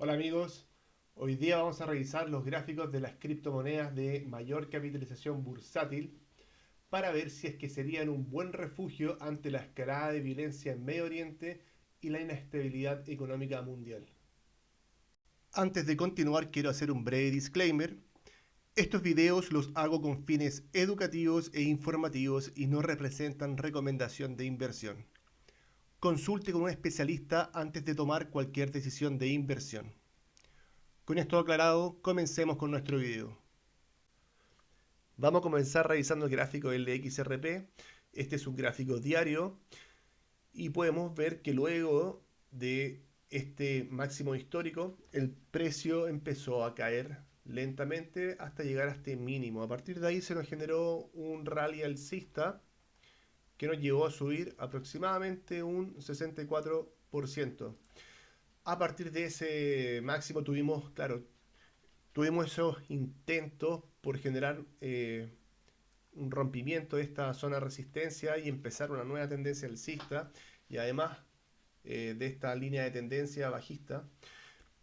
Hola amigos, hoy día vamos a revisar los gráficos de las criptomonedas de mayor capitalización bursátil para ver si es que serían un buen refugio ante la escalada de violencia en Medio Oriente y la inestabilidad económica mundial. Antes de continuar quiero hacer un breve disclaimer. Estos videos los hago con fines educativos e informativos y no representan recomendación de inversión. Consulte con un especialista antes de tomar cualquier decisión de inversión. Con esto aclarado, comencemos con nuestro video. Vamos a comenzar revisando el gráfico del XRP. Este es un gráfico diario y podemos ver que luego de este máximo histórico, el precio empezó a caer lentamente hasta llegar a este mínimo. A partir de ahí se nos generó un rally alcista que nos llevó a subir aproximadamente un 64%. A partir de ese máximo tuvimos esos intentos por generar un rompimiento de esta zona de resistencia y empezar una nueva tendencia alcista y además de esta línea de tendencia bajista,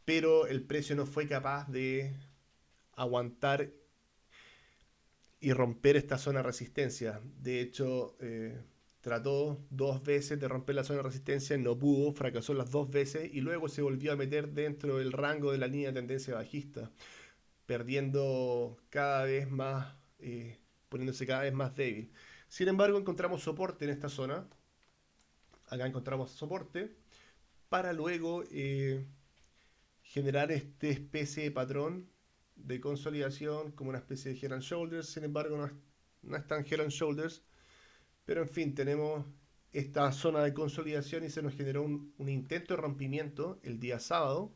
pero el precio no fue capaz de aguantar y romper esta zona de resistencia. De hecho, trató dos veces de romper la zona de resistencia, no pudo, fracasó las dos veces y luego se volvió a meter dentro del rango de la línea de tendencia bajista, perdiendo cada vez más, poniéndose cada vez más débil. Sin embargo, encontramos soporte en esta zona. Acá encontramos soporte para luego generar esta especie de patrón de consolidación como una especie de head and shoulders. Sin embargo, no es tan head and shoulders, pero en fin, tenemos esta zona de consolidación y se nos generó un intento de rompimiento el día sábado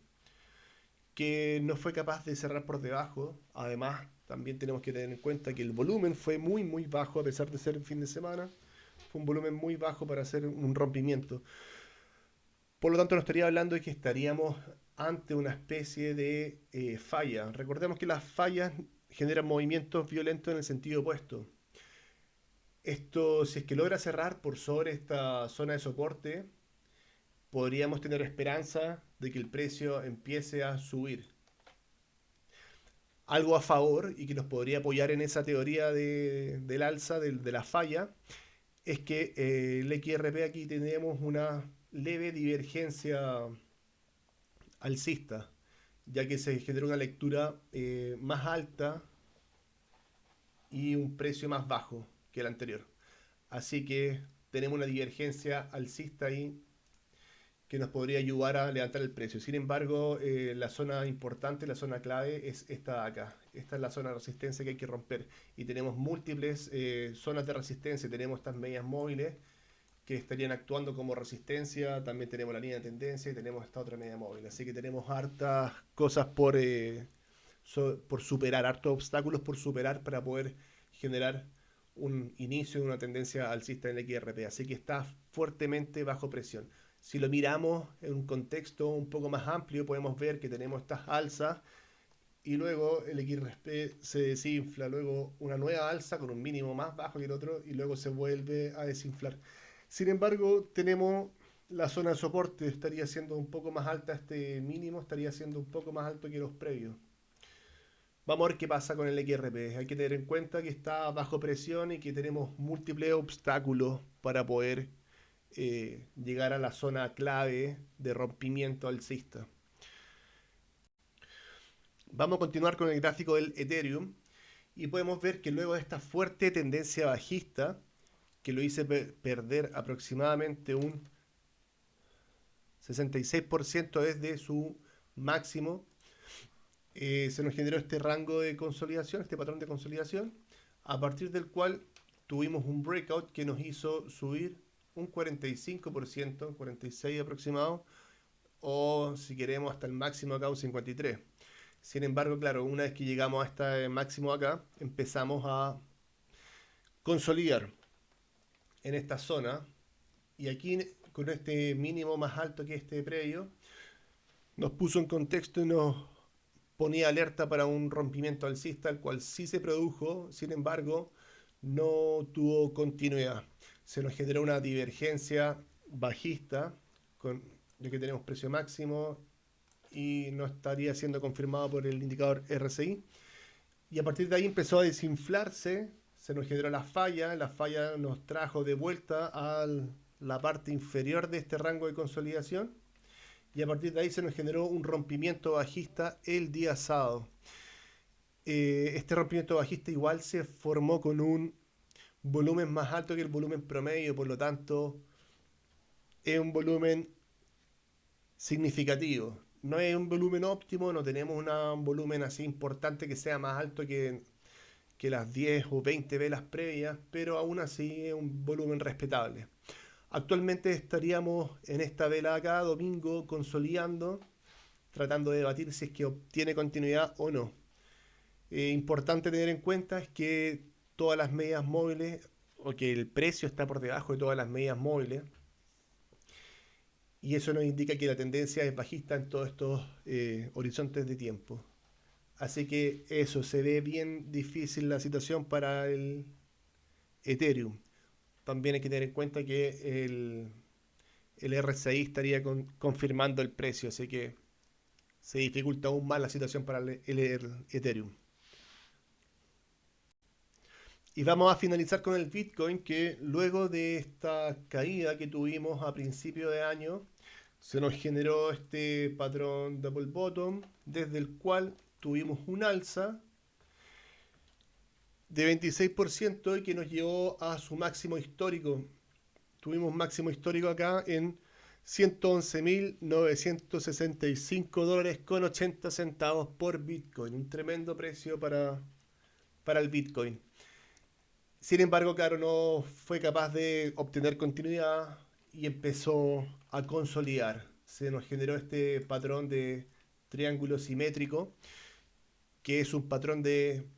que no fue capaz de cerrar por debajo. Además, también tenemos que tener en cuenta que el volumen fue muy bajo a pesar de ser fin de semana. Fue un volumen muy bajo para hacer un rompimiento. Por lo tanto, nos estaría hablando de que estaríamos ante una especie de falla. Recordemos que las fallas generan movimientos violentos en el sentido opuesto. Esto, si es que logra cerrar por sobre esta zona de soporte, podríamos tener esperanza de que el precio empiece a subir. Algo a favor y que nos podría apoyar en esa teoría del alza, de la falla, es que el XRP aquí tenemos una leve divergencia alcista, ya que se genera una lectura más alta y un precio más bajo que el anterior. Así que tenemos una divergencia alcista ahí que nos podría ayudar a levantar el precio. Sin embargo, la zona importante, la zona clave es esta de acá. Esta es la zona de resistencia que hay que romper. Y tenemos múltiples zonas de resistencia. Tenemos estas medias móviles que estarían actuando como resistencia. También tenemos la línea de tendencia y tenemos esta otra media móvil. Así que tenemos hartas cosas por superar, hartos obstáculos por superar para poder generar un inicio de una tendencia alcista en el XRP. Así que está fuertemente bajo presión. Si lo miramos en un contexto un poco más amplio, podemos ver que tenemos estas alzas y luego el XRP se desinfla, luego una nueva alza con un mínimo más bajo que el otro y luego se vuelve a desinflar. Sin embargo, tenemos la zona de soporte, estaría siendo un poco más alta este mínimo, estaría siendo un poco más alto que los previos. Vamos a ver qué pasa con el XRP. Hay que tener en cuenta que está bajo presión y que tenemos múltiples obstáculos para poder llegar a la zona clave de rompimiento alcista. Vamos a continuar con el gráfico del Ethereum y podemos ver que luego de esta fuerte tendencia bajista, que lo hice perder aproximadamente un 66% desde su máximo, se nos generó este rango de consolidación, este patrón de consolidación, a partir del cual tuvimos un breakout que nos hizo subir un 45%, un 46% aproximado, o si queremos hasta el máximo acá un 53%. Sin embargo, claro, una vez que llegamos a este máximo acá, empezamos a consolidar en esta zona y aquí con este mínimo más alto que este previo, nos puso en contexto y nos ponía alerta para un rompimiento alcista, el cual sí se produjo, sin embargo, no tuvo continuidad. Se nos generó una divergencia bajista, con, ya que tenemos precio máximo y no estaría siendo confirmado por el indicador RSI. Y a partir de ahí empezó a desinflarse, se nos generó la falla nos trajo de vuelta a la parte inferior de este rango de consolidación y a partir de ahí se nos generó un rompimiento bajista el día sábado. Este rompimiento bajista igual se formó con un volumen más alto que el volumen promedio, por lo tanto es un volumen significativo. No es un volumen óptimo, no tenemos un volumen así importante que sea más alto que las 10 o 20 velas previas, pero aún así es un volumen respetable. Actualmente estaríamos en esta vela acá, domingo, consolidando, tratando de debatir si es que obtiene continuidad o no. Importante tener en cuenta es que todas las medias móviles, o que el precio está por debajo de todas las medias móviles, y eso nos indica que la tendencia es bajista en todos estos horizontes de tiempo. Así que eso, se ve bien difícil la situación para el Ethereum. También hay que tener en cuenta que el RSI estaría confirmando el precio, así que se dificulta aún más la situación para el Ethereum. Y vamos a finalizar con el Bitcoin, que luego de esta caída que tuvimos a principio de año, se nos generó este patrón double bottom, desde el cual tuvimos un alza de 26% y que nos llevó a su máximo histórico. Tuvimos máximo histórico acá en 111.965 dólares con 80 centavos por Bitcoin. Un tremendo precio para el Bitcoin. Sin embargo, claro, no fue capaz de obtener continuidad y empezó a consolidar. Se nos generó este patrón de triángulo simétrico, que es un patrón de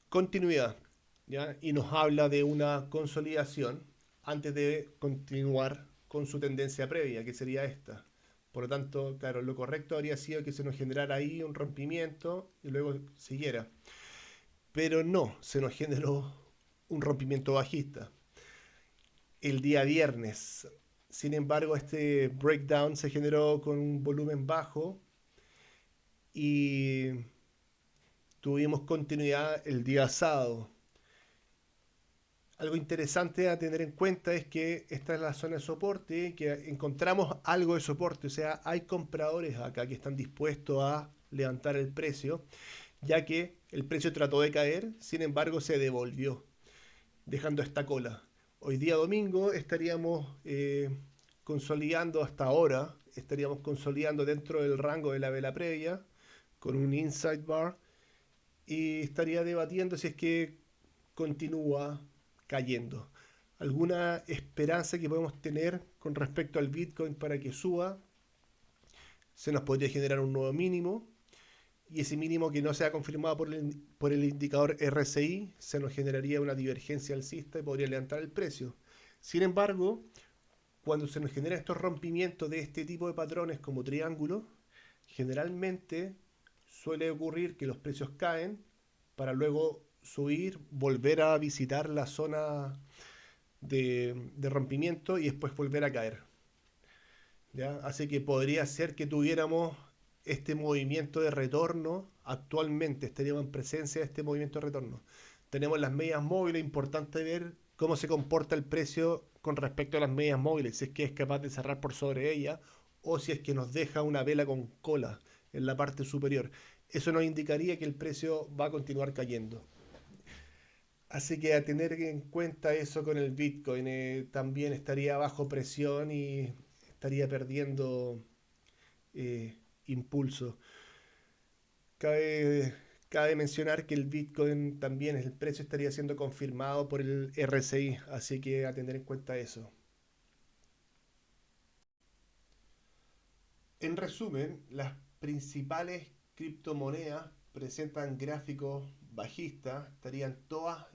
continuidad, ¿ya? Y nos habla de una consolidación antes de continuar con su tendencia previa, que sería esta. Por lo tanto, claro, lo correcto habría sido que se nos generara ahí un rompimiento y luego siguiera. Pero no, se nos generó un rompimiento bajista el día viernes. Sin embargo, este breakdown se generó con un volumen bajo y tuvimos continuidad el día sábado. Algo interesante a tener en cuenta es que esta es la zona de soporte, que encontramos algo de soporte, o sea, hay compradores acá que están dispuestos a levantar el precio, ya que el precio trató de caer, sin embargo se devolvió, dejando esta cola. Hoy día domingo estaríamos consolidando hasta ahora, estaríamos consolidando dentro del rango de la vela previa, con un inside bar, y estaría debatiendo si es que continúa cayendo. ¿Alguna esperanza que podemos tener con respecto al Bitcoin para que suba? Se nos podría generar un nuevo mínimo y ese mínimo que no sea confirmado por el indicador RSI se nos generaría una divergencia alcista y podría levantar el precio. Sin embargo, cuando se nos generan estos rompimientos de este tipo de patrones como triángulo, generalmente suele ocurrir que los precios caen para luego subir, volver a visitar la zona de rompimiento y después volver a caer. ¿Ya? Así que podría ser que tuviéramos este movimiento de retorno actualmente, estaríamos en presencia de este movimiento de retorno. Tenemos las medias móviles, importante ver cómo se comporta el precio con respecto a las medias móviles, si es que es capaz de cerrar por sobre ellas o si es que nos deja una vela con cola en la parte superior. Eso nos indicaría que el precio va a continuar cayendo. Así que a tener en cuenta eso con el Bitcoin, también estaría bajo presión y estaría perdiendo impulso. Cabe, cabe mencionar que el Bitcoin también, el precio estaría siendo confirmado por el RSI, así que a tener en cuenta eso. En resumen, las principales criptomonedas presentan gráficos bajistas, estarían todas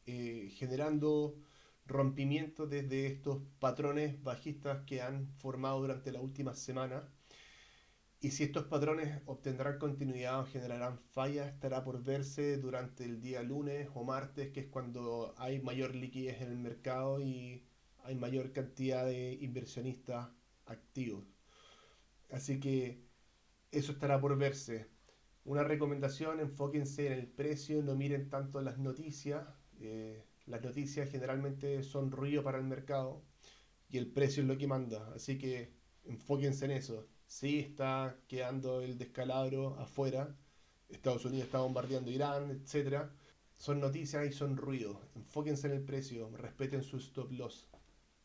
generando rompimientos desde estos patrones bajistas que han formado durante la última semana. Y si estos patrones obtendrán continuidad o generarán fallas, estará por verse durante el día lunes o martes, que es cuando hay mayor liquidez en el mercado y hay mayor cantidad de inversionistas activos. Así que eso estará por verse. Una recomendación, enfóquense en el precio, no miren tanto las noticias. Las noticias generalmente son ruido para el mercado y el precio es lo que manda. Así que enfóquense en eso. Sí está quedando el descalabro afuera. Estados Unidos está bombardeando Irán, etcétera. Son noticias y son ruido. Enfóquense en el precio, respeten su stop loss.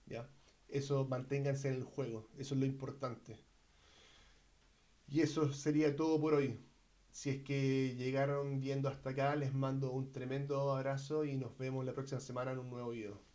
¿Ya? Eso, manténganse en el juego. Eso es lo importante. Y eso sería todo por hoy. Si es que llegaron viendo hasta acá, les mando un tremendo abrazo y nos vemos la próxima semana en un nuevo video.